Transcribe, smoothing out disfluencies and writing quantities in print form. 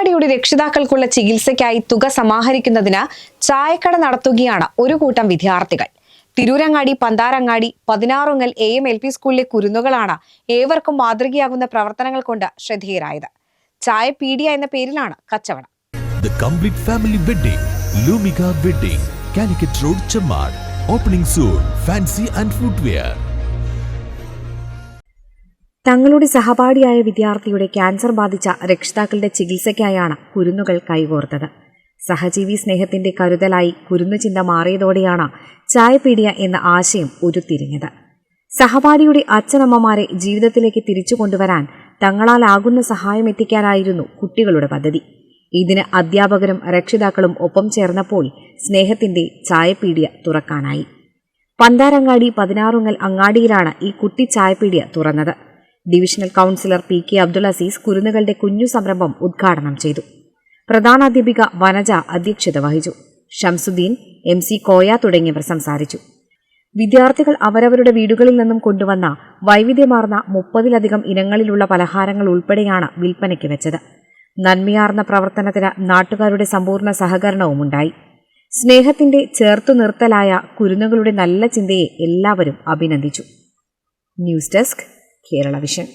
സഹപാഠിയുടെ രക്ഷിതാക്കൾക്കുള്ള ചികിത്സയ്ക്കായി തുക സമാഹരിക്കുന്നതിന് ചായക്കട നടത്തുകയാണ് ഒരു കൂട്ടം വിദ്യാർത്ഥികൾ. തിരൂരങ്ങാടി പന്താരങ്ങാടി 16 AM-LP സ്കൂളിലെ കുരുന്നുകളാണ് ഏവർക്കും മാതൃകയാകുന്ന പ്രവർത്തനങ്ങൾ കൊണ്ട് ശ്രദ്ധേയരായത്. ചായപീഡിയ എന്ന പേരിലാണ് കച്ചവടം. The complete family wedding, Lumika Wedding, Calicut Road, Chammad. Opening soon. Fancy and footwear. തങ്ങളുടെ സഹപാഠിയായ വിദ്യാർത്ഥിയുടെ ക്യാൻസർ ബാധിച്ച രക്ഷിതാക്കളുടെ ചികിത്സയ്ക്കായാണ് കുരുന്നുകൾ കൈകോർത്തത്. സഹജീവി സ്നേഹത്തിന്റെ കരുതലായി കുരുന്നു ചിന്ത മാറിയതോടെയാണ് ചായപീഡിയ എന്ന ആശയം ഉരുത്തിരിഞ്ഞത്. സഹപാഠിയുടെ അച്ഛനമ്മമാരെ ജീവിതത്തിലേക്ക് തിരിച്ചു കൊണ്ടുവരാൻ തങ്ങളാലാകുന്ന സഹായം എത്തിക്കാനായിരുന്നു കുട്ടികളുടെ പദ്ധതി. ഇതിന് അധ്യാപകരും രക്ഷിതാക്കളും ഒപ്പം ചേർന്നപ്പോൾ സ്നേഹത്തിന്റെ ചായപീഡിയ തുറക്കാനായി. പന്താരങ്ങാടി 16 അങ്ങാടിയിലാണ് ഈ കുട്ടി ചായപീഡിയ തുറന്നത്. Divisional councillor PK Abdul Azeez കുരുന്നുകളുടെ കുഞ്ഞു സംരംഭം ഉദ്ഘാടനം ചെയ്തു. പ്രധാനാധ്യാപിക വനജ അധ്യക്ഷത വഹിച്ചു. ഷംസുദ്ദീൻ, MC കോയ തുടങ്ങിയവർ സംസാരിച്ചു. വിദ്യാർത്ഥികൾ അവരവരുടെ വീടുകളിൽ നിന്നും കൊണ്ടുവന്ന വൈവിധ്യമാർന്ന 30-ലധികം ഇനങ്ങളിലുള്ള പലഹാരങ്ങൾ ഉൾപ്പെടെയാണ് വിൽപ്പനയ്ക്ക് വെച്ചത്. നന്മയാർന്ന പ്രവർത്തനത്തിന് നാട്ടുകാരുടെ സമ്പൂർണ്ണ സഹകരണവുമുണ്ടായി. സ്നേഹത്തിന്റെ ചേർത്തുനിർത്തലായ കുരുന്നുകളുടെ നല്ല ചിന്തയെ എല്ലാവരും അഭിനന്ദിച്ചു. News desk, Kerala vision.